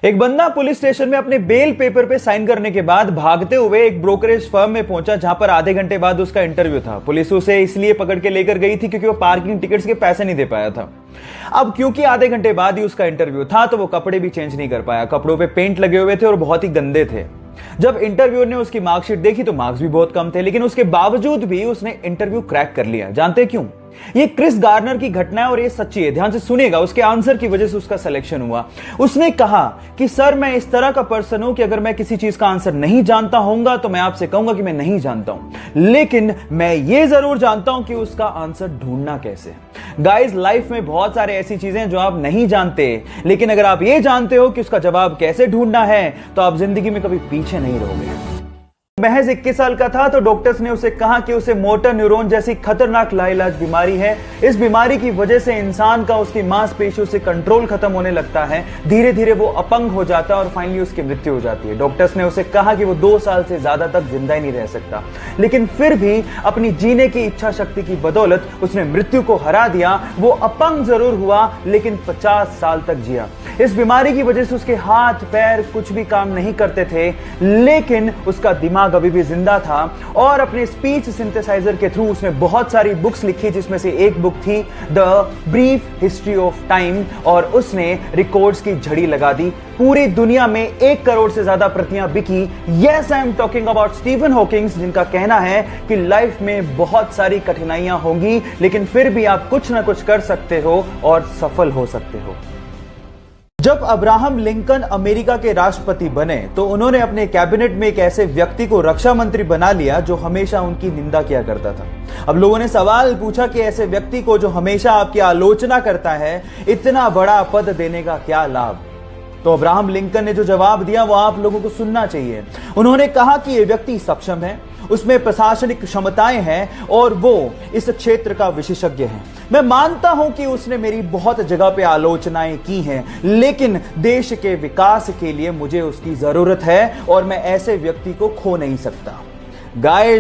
एक बंदा police station में अपने बेल पेपर पे साइन करने के बाद भागते हुए एक ब्रोकरेज फर्म में पहुंचा, जहां पर आधे घंटे बाद उसका इंटरव्यू था। पुलिस उसे इसलिए पकड़ के लेकर गई थी क्योंकि वो पार्किंग टिकट्स के पैसे नहीं दे पाया था। अब क्योंकि आधे घंटे बाद ही उसका इंटरव्यू था तो वो कपड़े भी चेंज नहीं कर पाया। कपड़ों पे पेंट लगे हुए थे और बहुत ही गंदे थे। जब इंटरव्यूअर ने उसकी मार्कशीट देखी तो मार्क्स भी बहुत कम थे, लेकिन उसके बावजूद भी उसने इंटरव्यू क्रैक कर लिया। जानते क्यों? ये क्रिस गार्नर की घटना है और ये सच्ची है। ध्यान से सुनिएगा, उसके आंसर की वजह से उसका सिलेक्शन हुआ। उसने कहा कि सर, मैं इस तरह का पर्सन हूं कि अगर मैं किसी चीज का आंसर नहीं जानता होऊंगा तो मैं आपसे कहूंगा कि मैं नहीं जानता हूं, लेकिन मैं ये जरूर जानता हूं कि उसका आंसर ढूंढना कैसे। गाइस, लाइफ में बहुत सारे ऐसी चीजें हैं जो आप नहीं जानते, लेकिन अगर आप ये जानते हो कि उसका जवाब कैसे ढूंढना है तो आप जिंदगी में कभी पीछे नहीं रहोगे। महज 21 साल का था तो डॉक्टर्स ने उसे कहा कि उसे मोटर न्यूरॉन जैसी खतरनाक लाइलाज बीमारी है। इस बीमारी की वजह से इंसान का उसकी मांसपेशियों से कंट्रोल खत्म होने लगता है। धीरे धीरे वो अपंग हो जाता है और फाइनली उसकी मृत्यु हो जाती है। डॉक्टर्स ने उसे कहा कि वो 2 साल से ज्यादा तक जिंदा ही नहीं रह सकता, लेकिन फिर भी अपनी जीने की इच्छा शक्ति की बदौलत उसने मृत्यु को हरा दिया। वो अपंग जरूर हुआ, लेकिन 50 साल तक जिया। इस बीमारी की वजह से उसके हाथ पैर कुछ भी काम नहीं करते थे, लेकिन उसका दिमाग अभी भी जिंदा था और अपने स्पीच सिंथेसाइजर के थ्रू उसने बहुत सारी बुक्स लिखी, जिसमें से एक बुक थी the brief history of time, और उसने रिकॉर्ड्स की झड़ी लगा दी। पूरी दुनिया में 1 करोड़ से ज्यादा प्रतियां बिकी। Yes, I am talking about Stephen Hawkings, जिनका कहना है कि लाइफ में बहुत सारी कठिनाइयां होंगी, लेकिन फिर भी आप कुछ ना कुछ कर सकते हो और सफल हो सकते हो। जब अब्राहम लिंकन अमेरिका के राष्ट्रपति बने तो उन्होंने अपने कैबिनेट में एक ऐसे व्यक्ति को रक्षा मंत्री बना लिया जो हमेशा उनकी निंदा किया करता था। अब लोगों ने सवाल पूछा कि ऐसे व्यक्ति को जो हमेशा आपकी आलोचना करता है, इतना बड़ा पद देने का क्या लाभ? तो अब्राहम लिंकन ने जो जवाब दिया वो आप लोगों को सुनना चाहिए। उन्होंने कहा कि यह व्यक्ति सक्षम है, उसमें प्रशासनिक क्षमताएं हैं और वो इस क्षेत्र का विशेषज्ञ है। मैं मानता हूं कि उसने मेरी बहुत जगह पे आलोचनाएं की हैं, लेकिन देश के विकास के लिए मुझे उसकी जरूरत है और मैं ऐसे व्यक्ति को खो नहीं सकता। गाइस,